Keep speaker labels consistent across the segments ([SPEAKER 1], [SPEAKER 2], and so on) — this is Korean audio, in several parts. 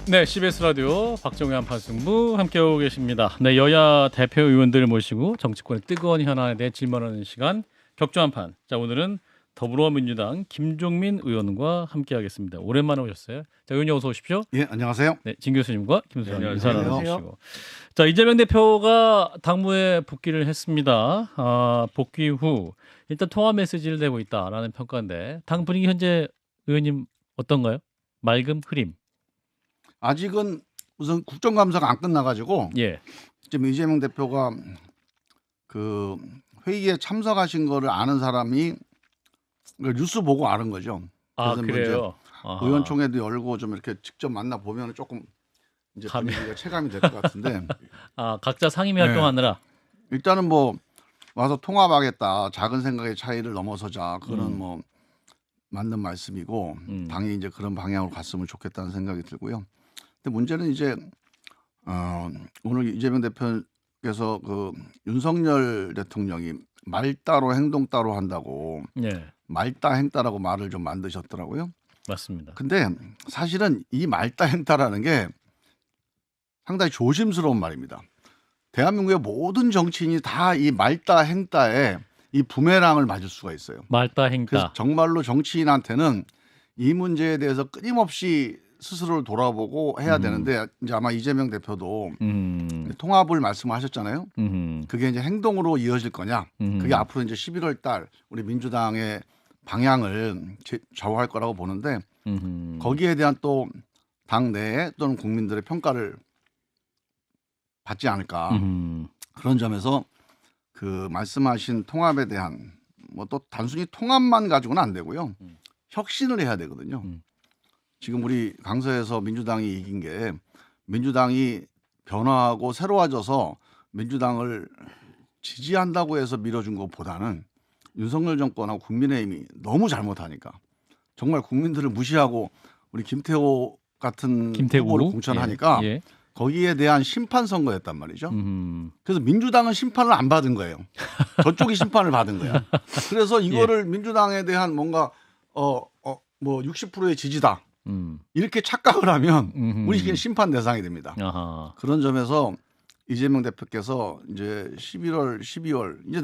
[SPEAKER 1] 네, CBS 라디오 박정희 한판승부 함께하고 계십니다. 네, 여야 대표 의원들을 모시고 정치권의 뜨거운 현안에 대해 질문하는 시간 격주 한판. 자, 오늘은 더불어민주당 김종민 의원과 함께하겠습니다. 오랜만에 오셨어요. 자, 의원님 어서 오십시오.
[SPEAKER 2] 예, 안녕하세요.
[SPEAKER 1] 네, 진 교수님과 김 소장님 인사
[SPEAKER 2] 안녕하세요.
[SPEAKER 1] 나누시고. 자, 이재명 대표가 당무에 복귀를 했습니다. 복귀 후 일단 통합 메시지를 내고 있다라는 평가인데 당 분위기 현재 의원님 어떤가요? 맑음, 흐림.
[SPEAKER 2] 아직은 우선 국정감사가 안 끝나가지고
[SPEAKER 1] 예.
[SPEAKER 2] 지금 이재명 대표가 그 회의에 참석하신 거를 아는 사람이 뉴스 보고 아는 거죠.
[SPEAKER 1] 아,
[SPEAKER 2] 그래서 뭐
[SPEAKER 1] 그래요.
[SPEAKER 2] 이제 의원총회도 열고 좀 이렇게 직접 만나 보면 조금 이제 분위기가 체감이 될 것 같은데.
[SPEAKER 1] 각자 상임위 활동하느라.
[SPEAKER 2] 일단은 뭐 와서 통합하겠다. 작은 생각의 차이를 넘어서자. 그거는 뭐 맞는 말씀이고 당이 이제 그런 방향으로 갔으면 좋겠다는 생각이 들고요. 근데 문제는 이제 오늘 이재명 대표께서 그 윤석열 대통령이 말 따로 행동 따로 한다고
[SPEAKER 1] 예.
[SPEAKER 2] 말따 행따라고 말을 좀 만드셨더라고요.
[SPEAKER 1] 맞습니다.
[SPEAKER 2] 근데 사실은 이 말따 행따라는 게 상당히 조심스러운 말입니다. 대한민국의 모든 정치인이 다 이 말따 행따에 이 부메랑을 맞을 수가 있어요.
[SPEAKER 1] 말따 행따.
[SPEAKER 2] 그래서 정말로 정치인한테는 이 문제에 대해서 끊임없이 스스로를 돌아보고 해야 되는데 이제 아마 이재명 대표도 통합을 말씀하셨잖아요. 그게 이제 행동으로 이어질 거냐? 그게 앞으로 이제 11월 달 우리 민주당의 방향을 좌우할 거라고 보는데 거기에 대한 또 당 내에 또는 국민들의 평가를 받지 않을까. 그런 점에서 그 말씀하신 통합에 대한 뭐 또 단순히 통합만 가지고는 안 되고요. 혁신을 해야 되거든요. 지금 우리 강서에서 민주당이 이긴 게 민주당이 변화하고 새로워져서 민주당을 지지한다고 해서 밀어준 것보다는 윤석열 정권하고 국민의힘이 너무 잘못하니까 정말 국민들을 무시하고 우리 김태호 같은 후보를 공천하니까
[SPEAKER 1] 예.
[SPEAKER 2] 거기에 대한 심판 선거였단 말이죠. 그래서 민주당은 심판을 안 받은 거예요. 저쪽이 심판을 받은 거야. 그래서 이거를 민주당에 대한 뭔가 뭐 60%의 지지다. 이렇게 착각을 하면 우리 그냥 심판 대상이 됩니다.
[SPEAKER 1] 아하.
[SPEAKER 2] 그런 점에서 이재명 대표께서 이제 11월, 12월 이제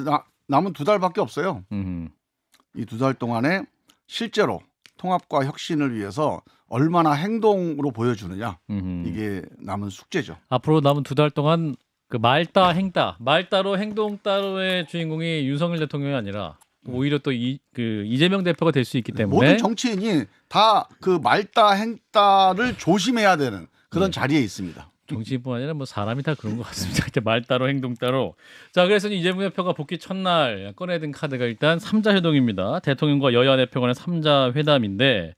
[SPEAKER 2] 남은 2달밖에 없어요. 이 2달 동안에 실제로 통합과 혁신을 위해서 얼마나 행동으로 보여주느냐 이게 남은 숙제죠.
[SPEAKER 1] 앞으로 남은 2달 동안 그 말따 행따, 말따로 행동 따로의 주인공이 윤석열 대통령이 아니라 오히려 또 이재명 대표가 될 수 있기 때문에
[SPEAKER 2] 모든 정치인이 다 그 말따 행따를 조심해야 되는 그런 자리에 있습니다.
[SPEAKER 1] 정치인뿐 아니라 뭐 사람이 다 그런 것 같습니다. 이제 말 따로 행동 따로. 자, 그래서 이재명 대표가 복귀 첫날 꺼내든 카드가 일단 3자 회동입니다. 대통령과 여야 대표 간의 3자 회담인데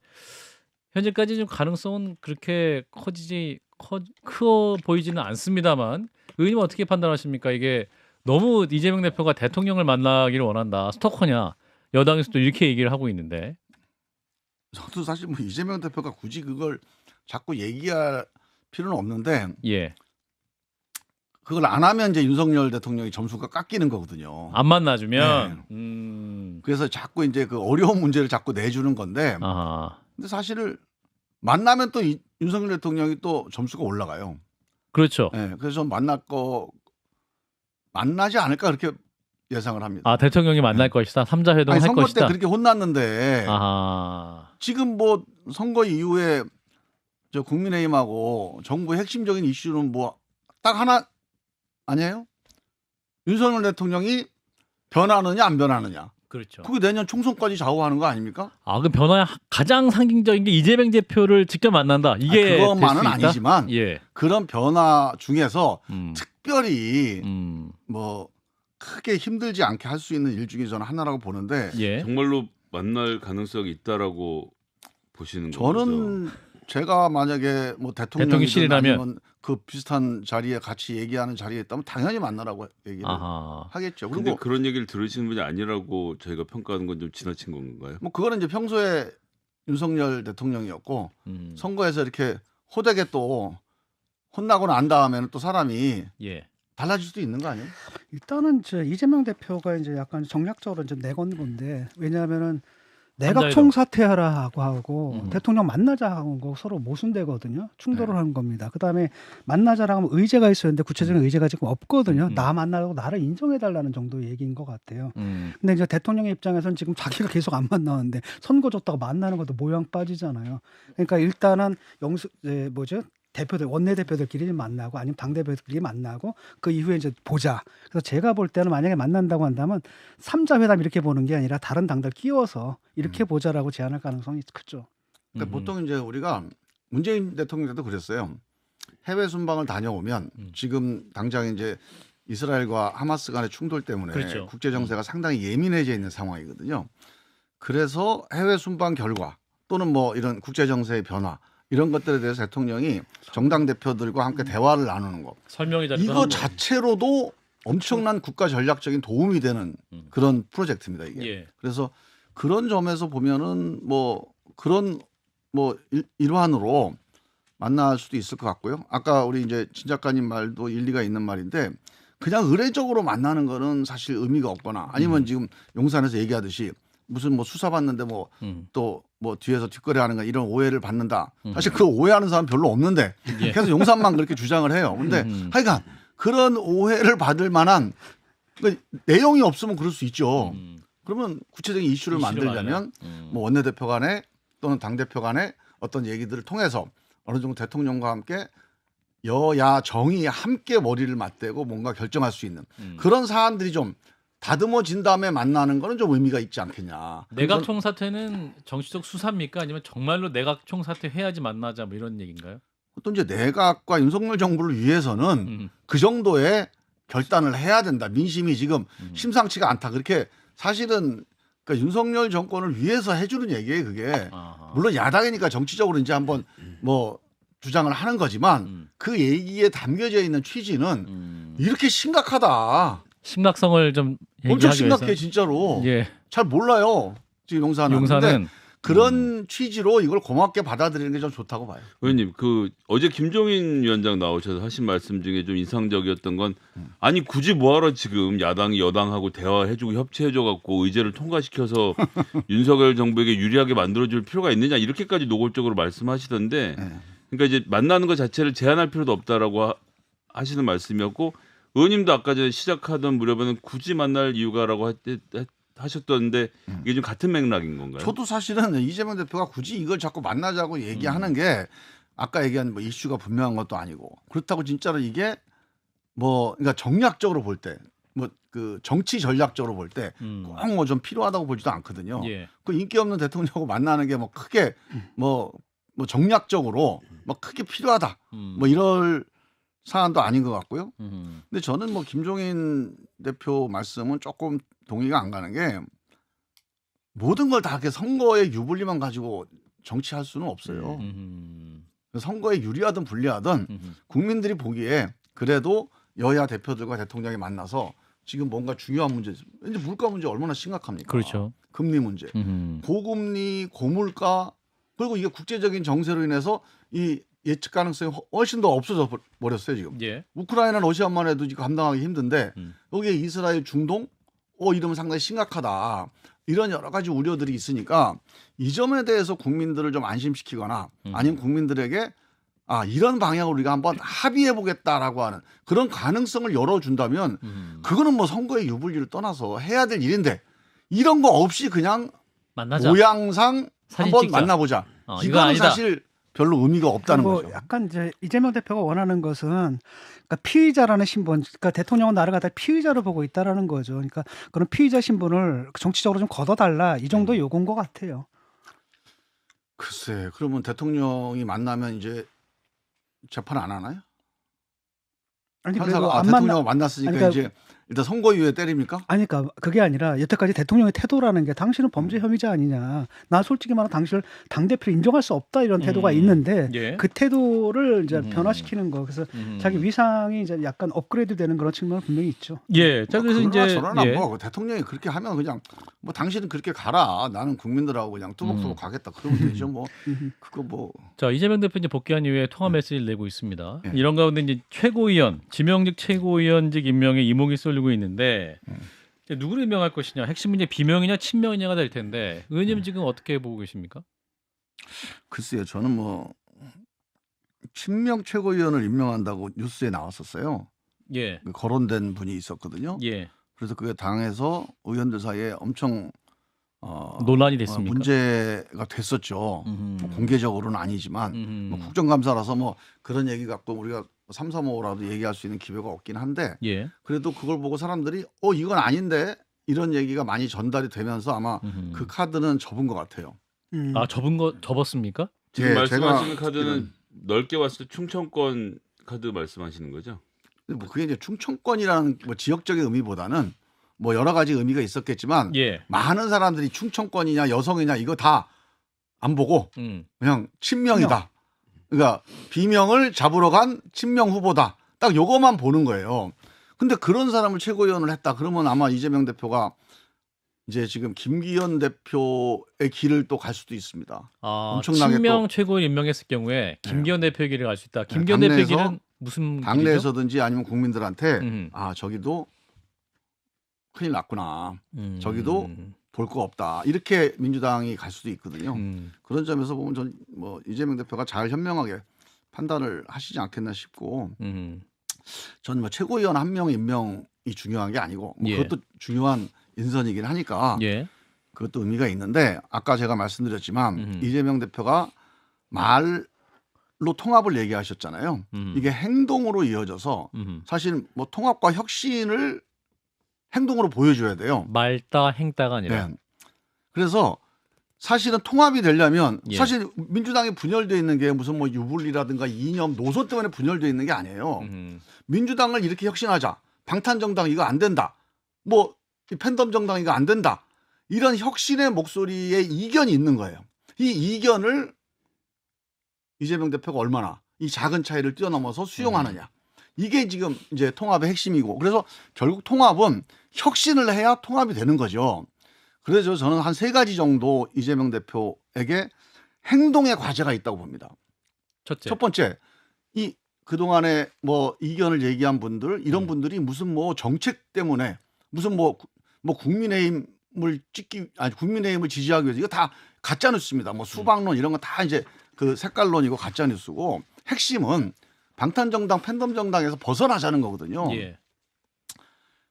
[SPEAKER 1] 현재까지 좀 가능성은 그렇게 커 보이지는 않습니다만 의원님 어떻게 판단하십니까? 이게 너무 이재명 대표가 대통령을 만나기를 원한다. 스토커냐? 여당에서도 이렇게 얘기를 하고 있는데.
[SPEAKER 2] 저도 사실 뭐 이재명 대표가 굳이 그걸 자꾸 얘기할 필요는 없는데
[SPEAKER 1] 예.
[SPEAKER 2] 그걸 안 하면 이제 윤석열 대통령이 점수가 깎이는 거거든요.
[SPEAKER 1] 안 만나주면.
[SPEAKER 2] 그래서 자꾸 이제 그 어려운 문제를 자꾸 내주는 건데.
[SPEAKER 1] 아하.
[SPEAKER 2] 근데 사실을 만나면 또 윤석열 대통령이 또 점수가 올라가요.
[SPEAKER 1] 그렇죠.
[SPEAKER 2] 네, 그래서 만나지 않을까 그렇게 예상을 합니다.
[SPEAKER 1] 아, 대통령이 만날 것이다. 3자 회동을 할
[SPEAKER 2] 선거
[SPEAKER 1] 것이다.
[SPEAKER 2] 때 그렇게 혼났는데
[SPEAKER 1] 아하.
[SPEAKER 2] 지금 뭐 선거 이후에 저 국민의힘하고 정부의 핵심적인 이슈는 뭐 딱 하나 아니에요? 윤석열 대통령이 변하느냐 안 변하느냐.
[SPEAKER 1] 그렇죠.
[SPEAKER 2] 그게 내년 총선까지 좌우하는 거 아닙니까?
[SPEAKER 1] 아, 그 변화의 가장 상징적인 게 이재명 대표를 직접 만난다. 이게
[SPEAKER 2] 그것만은
[SPEAKER 1] 될수 있다?
[SPEAKER 2] 아니지만
[SPEAKER 1] 예.
[SPEAKER 2] 그런 변화 중에서 특별히 뭐 크게 힘들지 않게 할 수 있는 일 중에 저는 하나라고 보는데
[SPEAKER 1] 예.
[SPEAKER 3] 정말로 만날 가능성이 있다라고 보시는 거죠?
[SPEAKER 2] 저는 제가 만약에 뭐
[SPEAKER 1] 대통령실이라면
[SPEAKER 2] 대통령이든 아니면 그 비슷한 자리에 같이 얘기하는 자리에 있다면 당연히 만나라고 얘기를 하겠죠.
[SPEAKER 3] 근데
[SPEAKER 2] 그리고
[SPEAKER 3] 그런 얘기를 들으시는 분이 아니라고 저희가 평가하는 건 좀 지나친 건가요?
[SPEAKER 2] 뭐 그거는 이제 평소에 윤석열 대통령이었고 선거에서 이렇게 호되게 또 혼나고 난 다음에는 또 사람이
[SPEAKER 1] 예.
[SPEAKER 2] 달라질 수도 있는 거 아니에요?
[SPEAKER 4] 일단은 이재명 대표가 이제 약간 정략적으로 좀 내건 건데 왜냐하면은 내각 총사퇴하라고 하고 대통령 만나자 하고 서로 모순되거든요. 충돌을 하는 겁니다. 그다음에 만나자라고 하면 의제가 있었는데 구체적인 의제가 지금 없거든요. 나 만나고 나를 인정해달라는 정도의 얘기인 것 같아요. 근데 이제 대통령의 입장에서는 지금 자기가 계속 안 만나는데 선거 줬다고 만나는 것도 모양 빠지잖아요. 그러니까 일단은 대표들 원내대표들끼리 만나고 아니면 당대표들끼리 만나고 그 이후에 이제 보자. 그래서 제가 볼 때는 만약에 만난다고 한다면 3자 회담 이렇게 보는 게 아니라 다른 당들 끼워서 이렇게 보자라고 제안할 가능성이 크죠.
[SPEAKER 2] 그러니까 보통 이제 우리가 문재인 대통령 때도 그랬어요. 해외 순방을 다녀오면 지금 당장 이제 이스라엘과 하마스 간의 충돌 때문에
[SPEAKER 1] 그렇죠.
[SPEAKER 2] 국제 정세가 상당히 예민해져 있는 상황이거든요. 그래서 해외 순방 결과 또는 뭐 이런 국제 정세의 변화 이런 것들에 대해서 대통령이 정당 대표들과 함께 대화를 나누는 것. 이거 자체로도 엄청난 국가 전략적인 도움이 되는 그런 프로젝트입니다, 이게.
[SPEAKER 1] 예.
[SPEAKER 2] 그래서 그런 점에서 보면은 뭐 그런 뭐 일환으로 만날 수도 있을 것 같고요. 아까 우리 이제 진 작가님 말도 일리가 있는 말인데 그냥 의례적으로 만나는 거는 사실 의미가 없거나 아니면 지금 용산에서 얘기하듯이 무슨 뭐 수사받는데 뭐 또 뭐 뒤에서 뒷거래하는 거 이런 오해를 받는다. 사실 그 오해하는 사람 별로 없는데
[SPEAKER 1] 예.
[SPEAKER 2] 계속 용산만 그렇게 주장을 해요. 근데 하여간 그런 오해를 받을 만한 그러니까 내용이 없으면 그럴 수 있죠. 그러면 구체적인 이슈를 만들려면 뭐 원내대표 간에 또는 당대표 간에 어떤 얘기들을 통해서 어느 정도 대통령과 함께 여야 정이 함께 머리를 맞대고 뭔가 결정할 수 있는 그런 사안들이 좀 다듬어진 다음에 만나는 거는 좀 의미가 있지 않겠냐.
[SPEAKER 1] 내각 총사퇴는 정치적 수사입니까? 아니면 정말로 내각 총사퇴 해야지 만나자 뭐 이런 얘기인가요?
[SPEAKER 2] 또 이제 내각과 윤석열 정부를 위해서는 그 정도의 결단을 해야 된다. 민심이 지금 심상치가 않다. 그렇게 사실은 그러니까 윤석열 정권을 위해서 해주는 얘기예요. 그게 물론 야당이니까 정치적으로 이제 한번 뭐 주장을 하는 거지만 그 얘기에 담겨져 있는 취지는 이렇게 심각하다.
[SPEAKER 1] 심각성을 좀
[SPEAKER 2] 엄청
[SPEAKER 1] 얘기하기
[SPEAKER 2] 심각해
[SPEAKER 1] 위해서.
[SPEAKER 2] 진짜로.
[SPEAKER 1] 예.
[SPEAKER 2] 잘 몰라요. 지금 용산은. 근데 그런 취지로 이걸 고맙게 받아들이는 게 좀 좋다고 봐요.
[SPEAKER 3] 의원님, 그 어제 김종인 위원장 나오셔서 하신 말씀 중에 좀 인상적이었던 건 아니 굳이 뭐하러 지금 야당이 여당하고 대화해주고 협치해줘갖고 의제를 통과시켜서 윤석열 정부에게 유리하게 만들어줄 필요가 있느냐 이렇게까지 노골적으로 말씀하시던데, 그러니까 이제 만나는 것 자체를 제한할 필요도 없다라고 하시는 말씀이었고, 의원님도 아까 전에 시작하던 무렵에는 굳이 만날 이유가라고 하셨던데 이게 좀 같은 맥락인 건가요?
[SPEAKER 2] 저도 사실은 이재명 대표가 굳이 이걸 자꾸 만나자고 얘기하는 게 아까 얘기한 뭐 이슈가 분명한 것도 아니고 그렇다고 진짜로 이게 뭐 그러니까 정략적으로 볼 때 뭐 그 정치 전략적으로 볼 때 꼭 뭐 좀 필요하다고 보지도 않거든요.
[SPEAKER 1] 예.
[SPEAKER 2] 그 인기 없는 대통령하고 만나는 게 뭐 크게 뭐 정략적으로 뭐 크게 필요하다 뭐 이럴 사안도 아닌 것 같고요. 근데 저는 뭐 김종인 대표 말씀은 조금 동의가 안 가는 게 모든 걸 다 이렇게 선거의 유불리만 가지고 정치할 수는 없어요. 선거에 유리하든 불리하든 국민들이 보기에 그래도 여야 대표들과 대통령이 만나서 지금 뭔가 중요한 문제, 이제 물가 문제 얼마나 심각합니까?
[SPEAKER 1] 그렇죠.
[SPEAKER 2] 금리 문제, 고금리, 고물가 그리고 이게 국제적인 정세로 인해서 이 예측 가능성이 훨씬 더 없어져 버렸어요 지금.
[SPEAKER 1] 예.
[SPEAKER 2] 우크라이나 러시아만 해도 지금 감당하기 힘든데 여기에 이스라엘 중동 이러면 상당히 심각하다. 이런 여러 가지 우려들이 있으니까 이 점에 대해서 국민들을 좀 안심시키거나 아니면 국민들에게 이런 방향으로 우리가 한번 합의해 보겠다라고 하는 그런 가능성을 열어준다면 그거는 뭐 선거의 유불리를 떠나서 해야 될 일인데 이런 거 없이 그냥
[SPEAKER 1] 만나자.
[SPEAKER 2] 모양상 한번
[SPEAKER 1] 찍자.
[SPEAKER 2] 만나보자.
[SPEAKER 1] 이거
[SPEAKER 2] 이거는
[SPEAKER 1] 아니다.
[SPEAKER 2] 사실 별로 의미가 없다는 거죠.
[SPEAKER 4] 약간 이제 이재명 대표가 원하는 것은 그러니까 피의자라는 신분, 그러니까 대통령은 나를 갖다 피의자로 보고 있다라는 거죠. 그러니까 그런 피의자 신분을 정치적으로 좀 걷어달라 이 정도 요구인 것 같아요.
[SPEAKER 2] 글쎄, 그러면 대통령이 만나면 이제 재판 안 하나요?
[SPEAKER 4] 아니
[SPEAKER 2] 판사가 대통령을 만났으니까
[SPEAKER 4] 그러니까,
[SPEAKER 2] 이제 일단 선고유예 때립니까?
[SPEAKER 4] 아니 그러니까 그게 아니라 여태까지 대통령의 태도라는 게 당신은 범죄 혐의자 아니냐. 나 솔직히 말하면 당신을 당대표로 인정할 수 없다 이런 태도가 있는데
[SPEAKER 1] 예.
[SPEAKER 4] 그 태도를 이제 변화시키는 거. 그래서 자기 위상이 이제 약간 업그레이드 되는 그런 측면은 분명히 있죠.
[SPEAKER 1] 예. 자 그래서 이제
[SPEAKER 2] 저는 뭐 대통령이 그렇게 하면 그냥 뭐 당신은 그렇게 가라. 나는 국민들하고 그냥 뚜벅뚜벅 가겠다. 그러면 되죠. 뭐 그거 뭐.
[SPEAKER 1] 자 이재명 대표 이제 복귀한 이후에 통화 메시지를 내고 있습니다.
[SPEAKER 2] 예.
[SPEAKER 1] 이런 가운데 이제 최고위원 지명직 최고위원직 임명에 이목이 쏠리고 있는데 누구를 임명할 것이냐, 핵심 문제 비명이냐 친명이냐가 될 텐데 의원님 지금 어떻게 보고 계십니까?
[SPEAKER 2] 글쎄요, 저는 뭐 친명 최고위원을 임명한다고 뉴스에 나왔었어요.
[SPEAKER 1] 예,
[SPEAKER 2] 거론된 분이 있었거든요.
[SPEAKER 1] 예,
[SPEAKER 2] 그래서 그게 당에서 의원들 사이에 엄청
[SPEAKER 1] 논란이 됐습니까?
[SPEAKER 2] 문제가 됐었죠. 뭐 공개적으로는 아니지만 뭐 국정감사라서 뭐 그런 얘기 갖고 우리가 3, 3호라도 얘기할 수 있는 기회가 없긴 한데
[SPEAKER 1] 예,
[SPEAKER 2] 그래도 그걸 보고 사람들이 이건 아닌데 이런 얘기가 많이 전달이 되면서 아마 그 카드는 접은 것 같아요.
[SPEAKER 1] 아 접었습니까?
[SPEAKER 3] 지금
[SPEAKER 2] 예,
[SPEAKER 3] 말씀하시는
[SPEAKER 2] 제가
[SPEAKER 3] 카드는 넓게 봤을 때 충청권 카드 말씀하시는 거죠?
[SPEAKER 2] 뭐 그게 이제 충청권이라는 뭐 지역적인 의미보다는 뭐 여러 가지 의미가 있었겠지만
[SPEAKER 1] 예,
[SPEAKER 2] 많은 사람들이 충청권이냐 여성이냐 이거 다 안 보고 그냥 친명이다. 그러니까 비명을 잡으러 간 친명 후보다. 딱 요거만 보는 거예요. 근데 그런 사람을 최고위원을 했다. 그러면 아마 이재명 대표가 이제 지금 김기현 대표의 길을 또 갈 수도 있습니다.
[SPEAKER 1] 아,
[SPEAKER 2] 엄청나게
[SPEAKER 1] 친명 최고위원 임명했을 경우에 김기현 대표의 길을 갈 수 있다.
[SPEAKER 2] 네,
[SPEAKER 1] 김기현 대표의
[SPEAKER 2] 당내에서-
[SPEAKER 1] 길은 무슨 길이죠?
[SPEAKER 2] 당내에서든지 아니면 국민들한테
[SPEAKER 1] 음흠.
[SPEAKER 2] 저기도 큰일 났구나.
[SPEAKER 1] 음.
[SPEAKER 2] 저기도 볼 거 없다. 이렇게 민주당이 갈 수도 있거든요.
[SPEAKER 1] 음.
[SPEAKER 2] 그런 점에서 보면 전 뭐 이재명 대표가 잘 현명하게 판단을 하시지 않겠나 싶고 전 뭐 최고위원 한 명 임명이 중요한 게 아니고 뭐
[SPEAKER 1] 예.
[SPEAKER 2] 그것도 중요한 인선이긴 하니까
[SPEAKER 1] 예.
[SPEAKER 2] 그것도 의미가 있는데 아까 제가 말씀드렸지만 이재명 대표가 말로 통합을 얘기하셨잖아요. 이게 행동으로 이어져서 사실 뭐 통합과 혁신을 행동으로 보여줘야 돼요.
[SPEAKER 1] 말다 행다가 아니라.
[SPEAKER 2] 네. 그래서 사실은 통합이 되려면
[SPEAKER 1] 예.
[SPEAKER 2] 사실 민주당이 분열되어 있는 게 무슨 뭐 유불리라든가 이념, 노선 때문에 분열되어 있는 게 아니에요. 민주당을 이렇게 혁신하자. 방탄정당 이거 안 된다. 뭐 팬덤 정당 이거 안 된다. 이런 혁신의 목소리에 이견이 있는 거예요. 이 이견을 이재명 대표가 얼마나 이 작은 차이를 뛰어넘어서 수용하느냐. 이게 지금 이제 통합의 핵심이고 그래서 결국 통합은 혁신을 해야 통합이 되는 거죠. 그래서 저는 한 3가지 정도 이재명 대표에게 행동의 과제가 있다고 봅니다.
[SPEAKER 1] 첫째.
[SPEAKER 2] 첫 번째, 이 그동안에 뭐 이견을 얘기한 분들 이런 분들이 무슨 뭐 정책 때문에 무슨 뭐 국민의힘을 국민의힘을 지지하기 위해서 이거 다 가짜 뉴스입니다. 뭐 수박론 이런 거 다 이제 그 색깔론이고 가짜 뉴스고 핵심은 방탄정당 팬덤 정당에서 벗어나자는 거거든요.
[SPEAKER 1] 예.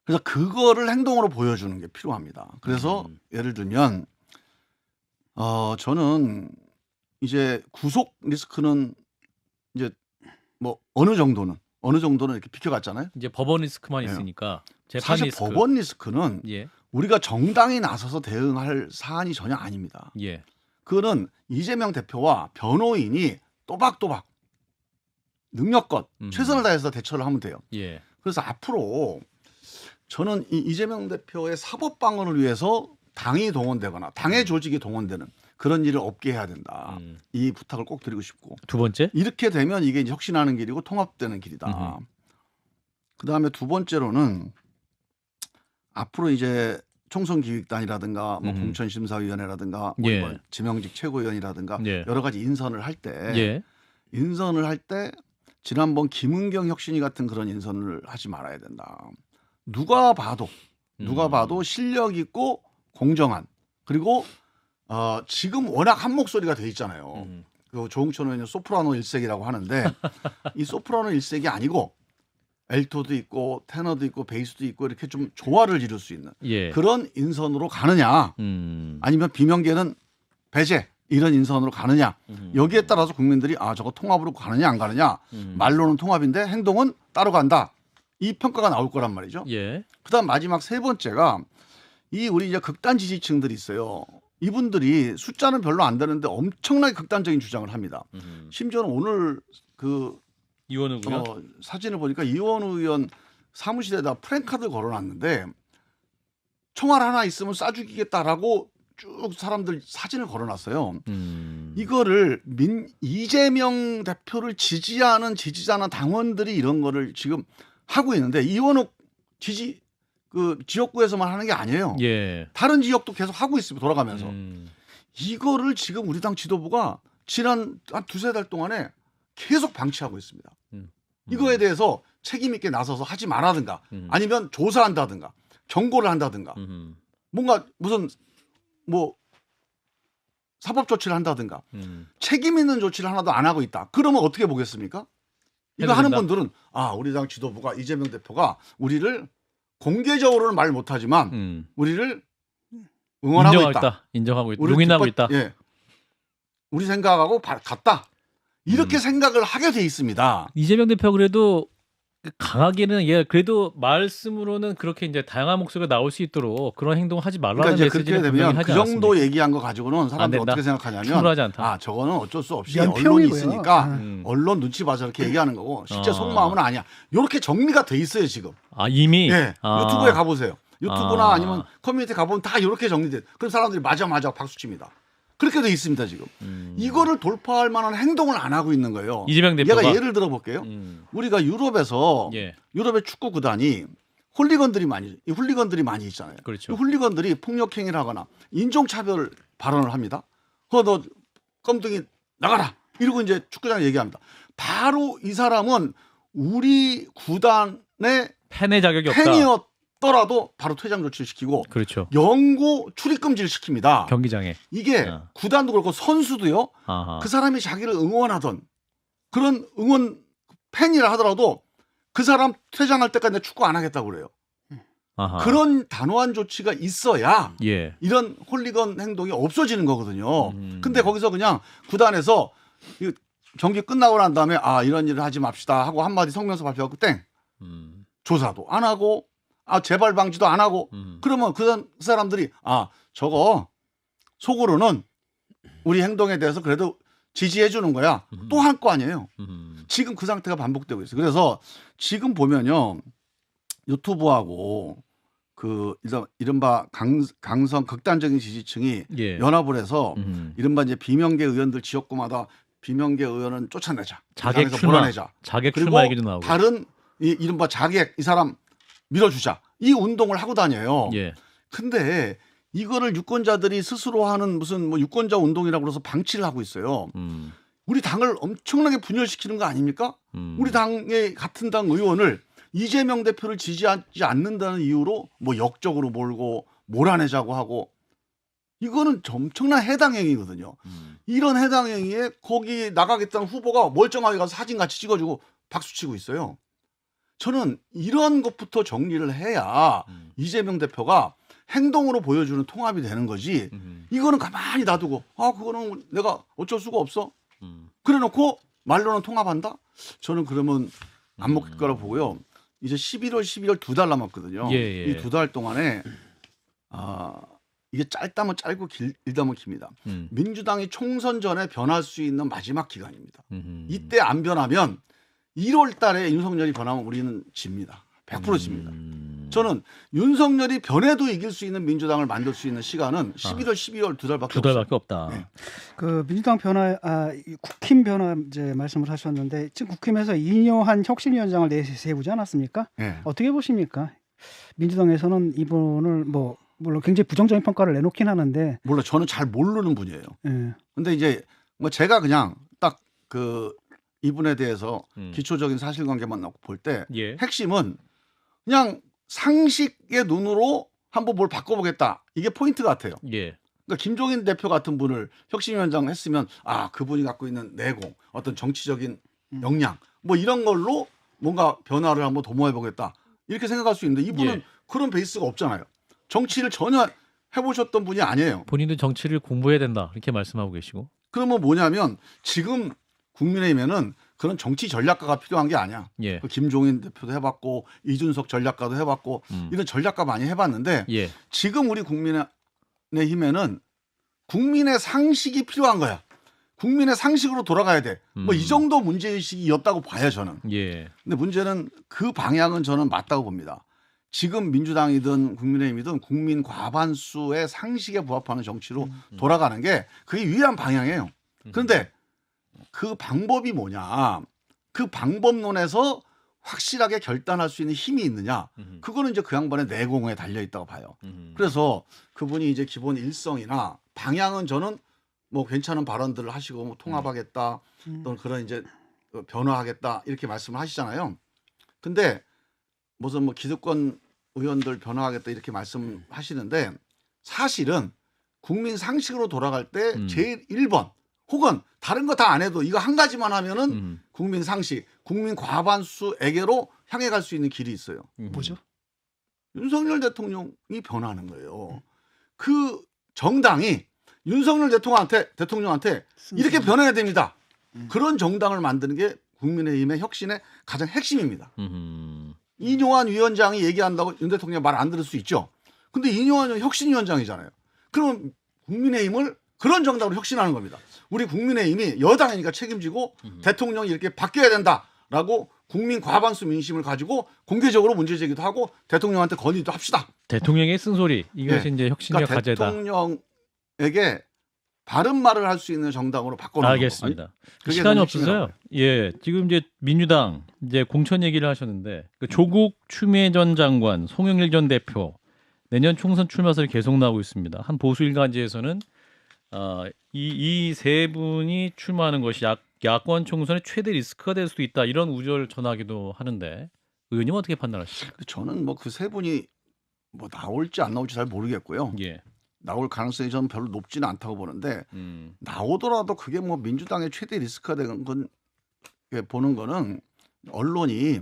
[SPEAKER 2] 그래서 그거를 행동으로 보여주는 게 필요합니다. 그래서 예를 들면 저는 이제 구속 리스크는 이제 뭐 어느 정도는 이렇게 비켜갔잖아요.
[SPEAKER 1] 이제 법원 리스크만
[SPEAKER 2] 예.
[SPEAKER 1] 있으니까 재판
[SPEAKER 2] 사실
[SPEAKER 1] 리스크.
[SPEAKER 2] 법원 리스크는
[SPEAKER 1] 예.
[SPEAKER 2] 우리가 정당이 나서서 대응할 사안이 전혀 아닙니다.
[SPEAKER 1] 예.
[SPEAKER 2] 그거는 이재명 대표와 변호인이 또박또박 능력껏 최선을 다해서 대처를 하면 돼요.
[SPEAKER 1] 예.
[SPEAKER 2] 그래서 앞으로 저는 이 이재명 대표의 사법 방어를 위해서 당이 동원되거나 당의 조직이 동원되는 그런 일을 없게 해야 된다. 이 부탁을 꼭 드리고 싶고.
[SPEAKER 1] 두 번째.
[SPEAKER 2] 이렇게 되면 이게 이제 혁신하는 길이고 통합되는 길이다. 그다음에 두 번째로는 앞으로 이제 총선기획단이라든가 뭐 공천심사위원회라든가 뭐
[SPEAKER 1] 예.
[SPEAKER 2] 이번 지명직 최고위원이라든가
[SPEAKER 1] 예.
[SPEAKER 2] 여러 가지 인선을 할 때
[SPEAKER 1] 예.
[SPEAKER 2] 지난번 김은경 혁신이 같은 그런 인선을 하지 말아야 된다. 누가 봐도 실력 있고 공정한 그리고 지금 워낙 한 목소리가 돼 있잖아요. 그 조홍천 의원이 소프라노 일색이라고 하는데 이 소프라노 일색이 아니고 엘토도 있고 테너도 있고 베이스도 있고 이렇게 좀 조화를 이룰 수 있는
[SPEAKER 1] 예.
[SPEAKER 2] 그런 인선으로 가느냐 아니면 비명계는 배제 이런 인선으로 가느냐 여기에 따라서 국민들이 저거 통합으로 가느냐 안 가느냐 말로는 통합인데 행동은 따로 간다 이 평가가 나올 거란 말이죠.
[SPEAKER 1] 예.
[SPEAKER 2] 그다음 마지막 세 번째가 우리 이제 극단 지지층들이 있어요. 이분들이 숫자는 별로 안 되는데 엄청나게 극단적인 주장을 합니다. 심지어는 오늘 그
[SPEAKER 1] 이원우 의원.
[SPEAKER 2] 사진을 보니까 이원우 의원 사무실에다 프랭카드 걸어놨는데 총알 하나 있으면 쏴죽이겠다라고 쭉 사람들 사진을 걸어놨어요. 이거를 이재명 대표를 지지하는 지지자나 당원들이 이런 거를 지금 하고 있는데 이원우 지역구에서만 하는 게 아니에요.
[SPEAKER 1] 예.
[SPEAKER 2] 다른 지역도 계속 하고 있습니다. 돌아가면서. 이거를 지금 우리 당 지도부가 지난 한 2-3달 동안에 계속 방치하고 있습니다. 이거에 대해서 책임 있게 나서서 하지 말라든가 아니면 조사한다든가 경고를 한다든가 뭔가 무슨 뭐 사법 조치를 한다든가 책임 있는 조치를 하나도 안 하고 있다. 그러면 어떻게 보겠습니까? 이거 하는 분들은 우리 당 지도부가 이재명 대표가 우리를 공개적으로는 말 못하지만 우리를 응원하고 있다.
[SPEAKER 1] 인정하고 있다. 용인하고 있다.
[SPEAKER 2] 예. 우리 생각하고 같다. 이렇게 생각을 하게 돼 있습니다.
[SPEAKER 1] 이재명 대표 그래도 강하게는 그래도 말씀으로는 그렇게 이제 다양한 목소리가 나올 수 있도록 그런 행동을 하지 말라는
[SPEAKER 2] 그러니까
[SPEAKER 1] 메시지를
[SPEAKER 2] 그렇게 되면 그 정도 얘기한 거 가지고는 사람들이 어떻게 생각하냐면
[SPEAKER 1] 충분하지 않다.
[SPEAKER 2] 저거는 어쩔 수 없이
[SPEAKER 4] 연평이고요.
[SPEAKER 2] 언론이 있으니까 언론 눈치 봐서 이렇게 얘기하는 거고 실제 속마음은 아니야. 이렇게 정리가 돼 있어요 지금.
[SPEAKER 1] 이미.
[SPEAKER 2] 예. 유튜브에 가보세요. 유튜브나 아니면 커뮤니티 가보면 다 이렇게 정리돼. 그럼 사람들이 맞아 박수 칩니다. 그렇게 돼 있습니다 지금. 이거를 돌파할 만한 행동을 안 하고 있는 거예요.
[SPEAKER 1] 이재명 대표가.
[SPEAKER 2] 얘가 예를 들어 볼게요. 우리가 유럽에서 유럽의 축구 구단이 훌리건들이 많이 있잖아요.
[SPEAKER 1] 그렇죠.
[SPEAKER 2] 이 훌리건들이 폭력 행위를 하거나 인종차별 발언을 합니다. 너 껌둥이 나가라 이러고 이제 축구장에 얘기합니다. 바로 이 사람은 우리 구단의
[SPEAKER 1] 팬의 자격이 없다.
[SPEAKER 2] 팬이었더라도 바로 퇴장 조치를 시키고
[SPEAKER 1] 그렇죠.
[SPEAKER 2] 영구 출입 금지를 시킵니다.
[SPEAKER 1] 경기장에.
[SPEAKER 2] 이게 구단도 그렇고 선수도요. 그 사람이 자기를 응원하던 그런 응원 팬이라 하더라도 그 사람 퇴장할 때까지 축구 안 하겠다고 그래요. 그런 단호한 조치가 있어야 이런 홀리건 행동이 없어지는 거거든요. 근데 거기서 그냥 구단에서 경기 끝나고 난 다음에 이런 일을 하지 맙시다 하고 한마디 성명서 발표하고 땡. 조사도 안 하고 재발 방지도 안 하고 그러면 그 사람들이 저거 속으로는 우리 행동에 대해서 그래도 지지해 주는 거야. 또 할 거 아니에요. 지금 그 상태가 반복되고 있어요. 그래서 지금 보면요. 유튜브하고 그 이른바 강성 극단적인 지지층이 연합을 해서 이른바 이제 비명계 의원들 지역구마다 비명계 의원은 쫓아내자.
[SPEAKER 1] 자객 출마 얘기도 나오고.
[SPEAKER 2] 다른 이른바 자객 이 사람 밀어주자. 이 운동을 하고 다녀요. 근데 이거를 유권자들이 스스로 하는 무슨 뭐 유권자 운동이라고 해서 방치를 하고 있어요. 우리 당을 엄청나게 분열시키는 거 아닙니까? 우리 당의 같은 당 의원을 이재명 대표를 지지하지 않는다는 이유로 뭐 역적으로 몰고 몰아내자고 하고 이거는 엄청난 해당 행위거든요. 이런 해당 행위에 거기 나가겠다는 후보가 멀쩡하게 가서 사진 같이 찍어주고 박수치고 있어요. 저는 이런 것부터 정리를 해야 이재명 대표가 행동으로 보여주는 통합이 되는 거지. 이거는 가만히 놔두고 그거는 내가 어쩔 수가 없어. 그래놓고 말로는 통합한다? 저는 그러면 안 먹힐 거라 보고요. 이제 11월, 12월 2달 남았거든요. 이 2달 동안에 이게 짧다면 짧고 길다면 깁니다. 민주당이 총선 전에 변할 수 있는 마지막 기간입니다. 이때 안 변하면 1월 달에 윤석열이 변하면 우리는 집니다. 100% 집니다. 저는 윤석열이 변해도 이길 수 있는 민주당을 만들 수 있는 시간은 11월, 12월 2달밖에
[SPEAKER 1] 없다.
[SPEAKER 2] 네.
[SPEAKER 4] 그 민주당 변화, 국힘 변화 이제 말씀을 하셨는데 지금 국힘에서 이뇨한 혁신위원장을 내세우지 않았습니까?
[SPEAKER 2] 네.
[SPEAKER 4] 어떻게 보십니까? 민주당에서는 이분을 뭐 물론 굉장히 부정적인 평가를 내놓긴 하는데
[SPEAKER 2] 몰라 저는 잘 모르는 분이에요.
[SPEAKER 4] 네.
[SPEAKER 2] 근데 이제 뭐 제가 그냥 딱 그 이분에 대해서 기초적인 사실관계만 놓고 볼 때 핵심은 그냥 상식의 눈으로 한번 뭘 바꿔보겠다. 이게 포인트 같아요. 그러니까 김종인 대표 같은 분을 혁신위원장 했으면 그분이 갖고 있는 내공, 어떤 정치적인 역량 뭐 이런 걸로 뭔가 변화를 한번 도모해보겠다. 이렇게 생각할 수 있는데 이분은 그런 베이스가 없잖아요. 정치를 전혀 해보셨던 분이 아니에요.
[SPEAKER 1] 본인도 정치를 공부해야 된다. 이렇게 말씀하고 계시고.
[SPEAKER 2] 그러면 뭐냐면 지금 국민의힘에는 그런 정치 전략가가 필요한 게 아니야. 그 김종인 대표도 해봤고 이준석 전략가도 해봤고 이런 전략가 많이 해봤는데 지금 우리 국민의힘에는 국민의 상식이 필요한 거야. 국민의 상식으로 돌아가야 돼. 뭐 이 정도 문제의식이었다고 봐요 저는. 근데 문제는 그 방향은 저는 맞다고 봅니다. 지금 민주당이든 국민의힘이든 국민 과반수의 상식에 부합하는 정치로 돌아가는 게 그게 유일한 방향이에요. 그런데 그 방법이 뭐냐? 그 방법론에서 확실하게 결단할 수 있는 힘이 있느냐? 그거는 이제 그 양반의 내공에 달려 있다고 봐요. 그래서 그분이 이제 기본 일성이나 방향은 저는 뭐 괜찮은 발언들을 하시고 뭐 통합하겠다 또는 그런 이제 변화하겠다 이렇게 말씀을 하시잖아요. 근데 무슨 뭐 기득권 의원들 변화하겠다 이렇게 말씀하시는데 사실은 국민 상식으로 돌아갈 때 제일 1번 혹은 다른 거 다 안 해도 이거 한 가지만 하면은 국민 상식, 국민 과반수에게로 향해 갈 수 있는 길이 있어요.
[SPEAKER 4] 뭐죠?
[SPEAKER 2] 윤석열 대통령이 변하는 거예요. 그 정당이 윤석열 대통령한테 이렇게 변해야 됩니다. 그런 정당을 만드는 게 국민의힘의 혁신의 가장 핵심입니다. 이뇨한 위원장이 얘기한다고 윤 대통령 말 안 들을 수 있죠. 근데 이뇨한 혁신위원장이잖아요. 그러면 국민의힘을 그런 정당으로 혁신하는 겁니다. 우리 국민의힘이 여당이니까 책임지고 대통령이 이렇게 바뀌어야 된다라고 국민 과반수 민심을 가지고 공개적으로 문제제기도 하고 대통령한테 건의도 합시다.
[SPEAKER 1] 대통령의 쓴소리 이것이
[SPEAKER 2] 네.
[SPEAKER 1] 이제 혁신의
[SPEAKER 2] 그러니까
[SPEAKER 1] 과제다.
[SPEAKER 2] 대통령에게 바른 말을 할 수 있는 정당으로 바꿔놓는
[SPEAKER 1] 알겠습니다.
[SPEAKER 2] 그게
[SPEAKER 1] 시간이
[SPEAKER 2] 저는
[SPEAKER 1] 없어서요.
[SPEAKER 2] 핵심이라고
[SPEAKER 1] 예, 지금 이제 민주당 이제 공천 얘기를 하셨는데 그 조국 추미애 전 장관, 송영길 전 대표 내년 총선 출마설이 계속 나오고 있습니다. 한 보수 일간지에서는 이 세 분이 출마하는 것이 야권 총선의 최대 리스크가 될 수도 있다 이런 우려를 전하기도 하는데 의원님 어떻게 판단하십니까?
[SPEAKER 2] 저는 뭐 그 세 분이 뭐 나올지 안 나올지 잘 모르겠고요.
[SPEAKER 1] 예.
[SPEAKER 2] 나올 가능성이 저는 별로 높지는 않다고 보는데 나오더라도 그게 뭐 민주당의 최대 리스크가 되는 건 보는 거는 언론이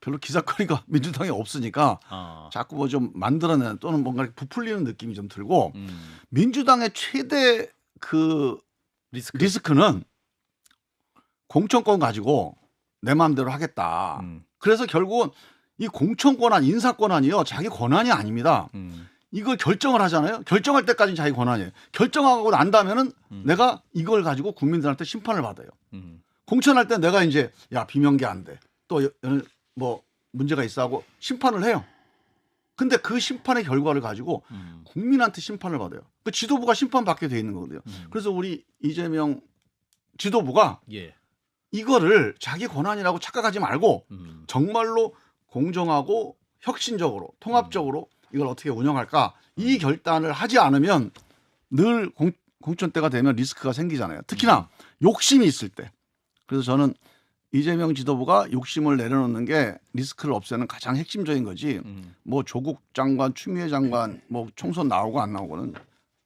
[SPEAKER 2] 별로 기사거리가 민주당에 없으니까 자꾸 뭐 좀 만들어내는 또는 뭔가 이렇게 부풀리는 느낌이 좀 들고 민주당의 최대 그 리스크는 공천권 가지고 내 마음대로 하겠다. 그래서 결국은 이 공천 권한, 인사 권한이요 자기 권한이 아닙니다. 이걸 결정을 하잖아요. 결정할 때까지는 자기 권한이에요. 결정하고 난다면은 내가 이걸 가지고 국민들한테 심판을 받아요. 공천할 때 내가 이제 야 비명계 안 돼. 또 뭐 문제가 있어 하고 심판을 해요. 근데 그 심판의 결과를 가지고 국민한테 심판을 받아요. 그 지도부가 심판받게 돼 있는 거거든요. 그래서 우리 이재명 지도부가 이거를 자기 권한이라고 착각하지 말고 정말로 공정하고 혁신적으로 통합적으로 이걸 어떻게 운영할까 이 결단을 하지 않으면 늘 공천 때가 되면 리스크가 생기잖아요. 특히나 욕심이 있을 때. 그래서 저는 이재명 지도부가 욕심을 내려놓는 게 리스크를 없애는 가장 핵심적인 거지. 뭐 조국 장관, 추미애 장관 뭐 총선 나오고 안 나오고는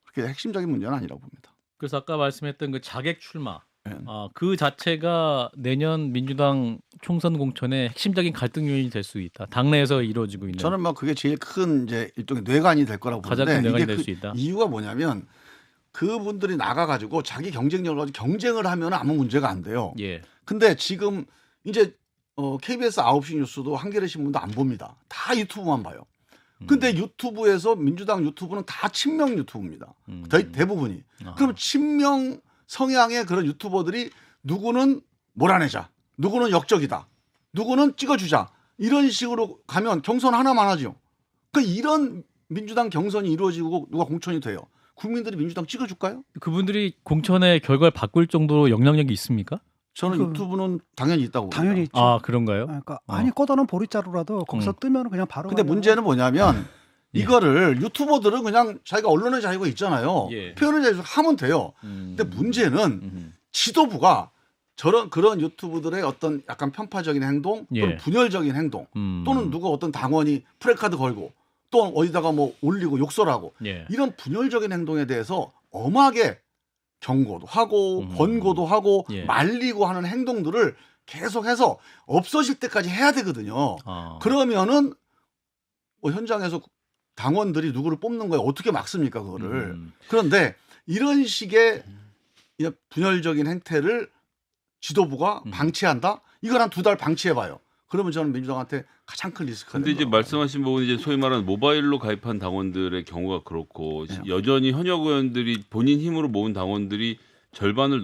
[SPEAKER 2] 그렇게 핵심적인 문제는 아니라고 봅니다.
[SPEAKER 1] 그래서 아까 말씀했던 그 자객 출마
[SPEAKER 2] 네.
[SPEAKER 1] 그 자체가 내년 민주당 총선 공천의 핵심적인 갈등 요인이 될 수 있다. 당내에서 이루어지고 있는.
[SPEAKER 2] 저는 뭐 그게 제일 큰 이제 일종의 뇌관이 될 거라고
[SPEAKER 1] 가장
[SPEAKER 2] 보는데
[SPEAKER 1] 큰 뇌관이
[SPEAKER 2] 이게
[SPEAKER 1] 될 수 있다.
[SPEAKER 2] 이유가 뭐냐면 그분들이 나가가지고 자기 경쟁력을 가지고 경쟁을 하면 아무 문제가 안 돼요.
[SPEAKER 1] 예.
[SPEAKER 2] 근데 지금 이제 KBS 9시 뉴스도 한겨레 신문도 안 봅니다. 다 유튜브만 봐요. 근데 유튜브에서 민주당 유튜브는 다 친명 유튜브입니다. 대부분이. 그럼 친명 성향의 그런 유튜버들이 누구는 몰아내자, 누구는 역적이다, 누구는 찍어주자 이런 식으로 가면 경선 하나만 하죠. 그러니까 이런 민주당 경선이 이루어지고 누가 공천이 돼요. 국민들이 민주당 찍어줄까요?
[SPEAKER 1] 그분들이 공천의 결과를 바꿀 정도로 영향력이 있습니까?
[SPEAKER 2] 저는 유튜브는 당연히 있다고 봅니다.
[SPEAKER 4] 당연히 있죠.
[SPEAKER 1] 아 그런가요?
[SPEAKER 4] 그러니까 아니 꺼다놓은 보리자루라도 거기서 뜨면 그냥 바로.
[SPEAKER 2] 근데 문제는 뭐냐면 이거를 유튜버들은 그냥 자기가 언론의 자유가 있잖아요. 표현의 자유 하면 돼요. 근데 문제는 지도부가 그런 유튜브들의 어떤 약간 편파적인 행동 또는 분열적인 행동 또는 누가 어떤 당원이 프레카드 걸고 또 어디다가 뭐 올리고 욕설하고 이런 분열적인 행동에 대해서 엄하게 경고도 하고 권고도 하고 말리고 하는 행동들을 계속해서 없어질 때까지 해야 되거든요. 그러면은 뭐 현장에서 당원들이 누구를 뽑는 거에 어떻게 막습니까 그거를. 그런데 이런 식의 분열적인 행태를 지도부가 방치한다? 이걸 한 2달 방치해봐요. 그러면 저는 민주당한테 가장 큰 리스크가
[SPEAKER 3] 근데 이제 말씀하신 부분이 이제 소위 말하는 모바일로 가입한 당원들의 경우가 그렇고 여전히 현역 의원들이 본인 힘으로 모은 당원들이 절반을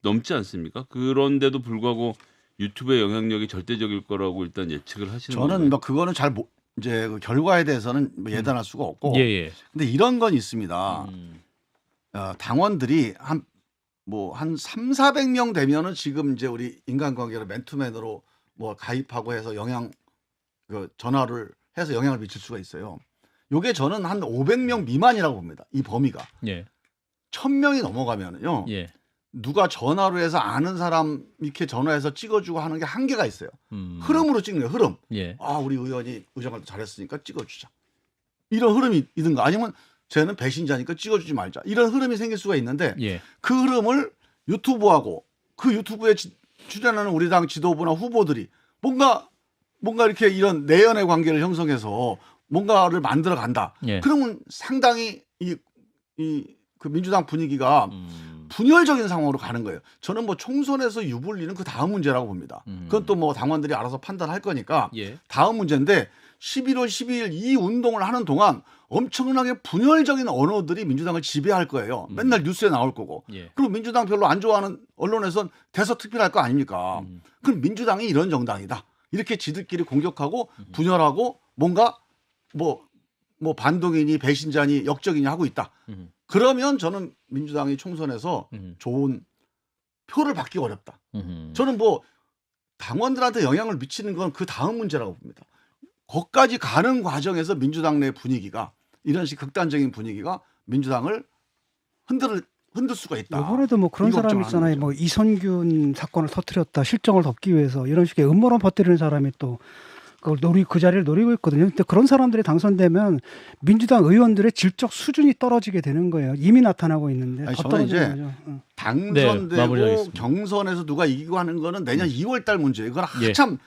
[SPEAKER 3] 넘지 않습니까? 그런데도 불구하고 유튜브의 영향력이 절대적일 거라고 일단 예측을 하시는 거예요.
[SPEAKER 2] 저는 뭐 그거는 잘 이제 그 결과에 대해서는 뭐 예단할 수가 없고. 근데 이런 건 있습니다. 당원들이 한 300~400명 되면은 지금 이제 우리 인간관계로 맨투맨으로 뭐 가입하고 해서 전화를 해서 영향을 미칠 수가 있어요. 요게 저는 한 500명 미만이라고 봅니다. 이 범위가. 1000명이 넘어가면은요. 누가 전화로 해서 아는 사람 이렇게 전화해서 찍어주고 하는 게 한계가 있어요. 흐름으로 찍는 거예요. 흐름.
[SPEAKER 1] 예.
[SPEAKER 2] 아 우리 의원이 의장한테 잘했으니까 찍어주자. 이런 흐름이 있든가 아니면 쟤는 배신자니까 찍어주지 말자. 이런 흐름이 생길 수가 있는데
[SPEAKER 1] 예.
[SPEAKER 2] 그 흐름을 유튜브하고 그 유튜브에 출연하는 우리 당 지도부나 후보들이 뭔가 이렇게 이런 내연의 관계를 형성해서 뭔가를 만들어 간다.
[SPEAKER 1] 예.
[SPEAKER 2] 그러면 상당히 그 민주당 분위기가 분열적인 상황으로 가는 거예요. 저는 뭐 총선에서 유불리는 그 다음 문제라고 봅니다. 그건 또 뭐 당원들이 알아서 판단할 거니까
[SPEAKER 1] 예.
[SPEAKER 2] 다음 문제인데 11월 12일 이 운동을 하는 동안 엄청나게 분열적인 언어들이 민주당을 지배할 거예요. 맨날 뉴스에 나올 거고.
[SPEAKER 1] 예.
[SPEAKER 2] 그리고 민주당 별로 안 좋아하는 언론에선 대서특필할 거 아닙니까? 그럼 민주당이 이런 정당이다. 이렇게 지들끼리 공격하고 분열하고 뭔가 뭐 반동이니 배신자니 역적이니 하고 있다. 그러면 저는 민주당이 총선에서 좋은 표를 받기 어렵다. 저는 뭐 당원들한테 영향을 미치는 건 그 다음 문제라고 봅니다. 거기까지 가는 과정에서 민주당 내 분위기가 이런 식 극단적인 분위기가 민주당을 흔들 수가 있다.
[SPEAKER 4] 이번에도 뭐 그런
[SPEAKER 2] 이
[SPEAKER 4] 사람이
[SPEAKER 2] 걱정을
[SPEAKER 4] 있잖아요.
[SPEAKER 2] 하는
[SPEAKER 4] 뭐 이선균 사건을 터뜨렸다, 실정을 덮기 위해서 이런 식의 음모론 퍼뜨리는 사람이 또 그 자리를 노리고 있거든요. 근데 그런 사람들이 당선되면 민주당 의원들의 질적 수준이 떨어지게 되는 거예요. 이미 나타나고 있는데
[SPEAKER 2] 아니,
[SPEAKER 4] 더
[SPEAKER 2] 저는
[SPEAKER 4] 떨어지는
[SPEAKER 2] 이제
[SPEAKER 4] 거죠. 응.
[SPEAKER 2] 당선되고
[SPEAKER 1] 마무리하겠습니다.
[SPEAKER 2] 경선에서 누가 이기고 하는 거는 내년 2월 달 문제예요. 이건
[SPEAKER 1] 예.
[SPEAKER 2] 한참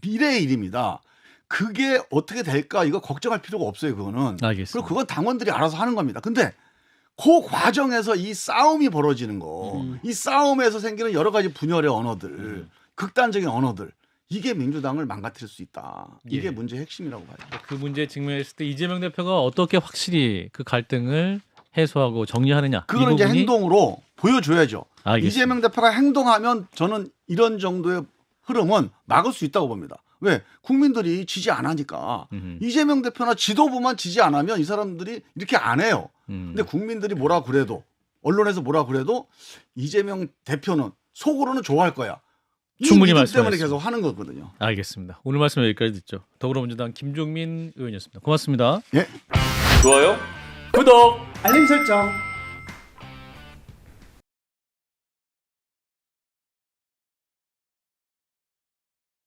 [SPEAKER 2] 미래의 일입니다. 그게 어떻게 될까 이거 걱정할 필요가 없어요. 그거는.
[SPEAKER 1] 알겠습니다.
[SPEAKER 2] 그리고 그건 당원들이 알아서 하는 겁니다. 근데 그 과정에서 이 싸움이 벌어지는 거, 이 싸움에서 생기는 여러 가지 분열의 언어들, 극단적인 언어들, 이게 민주당을 망가뜨릴 수 있다. 이게
[SPEAKER 1] 예.
[SPEAKER 2] 문제의 핵심이라고 봐요.
[SPEAKER 1] 그 문제에 직면했을 때 이재명 대표가 어떻게 확실히 그 갈등을 해소하고 정리하느냐.
[SPEAKER 2] 그거는
[SPEAKER 1] 이
[SPEAKER 2] 이제
[SPEAKER 1] 부분이
[SPEAKER 2] 행동으로 보여줘야죠.
[SPEAKER 1] 알겠습니다.
[SPEAKER 2] 이재명 대표가 행동하면 저는 이런 정도의 흐름은 막을 수 있다고 봅니다. 왜? 국민들이 지지 안 하니까. 이재명 대표나 지도부만 지지 안 하면 이 사람들이 이렇게 안 해요. 근데 국민들이 뭐라 그래도 언론에서 뭐라 그래도 이재명 대표는 속으로는 좋아할 거야.
[SPEAKER 1] 충분히
[SPEAKER 2] 이 믿음 때문에
[SPEAKER 1] 말씀하셨습니다.
[SPEAKER 2] 계속 하는 거거든요.
[SPEAKER 1] 알겠습니다. 오늘 말씀 여기까지 듣죠. 더불어민주당 김종민 의원이었습니다. 고맙습니다.
[SPEAKER 2] 예.
[SPEAKER 3] 좋아요?
[SPEAKER 1] 구독!
[SPEAKER 4] 알림 설정.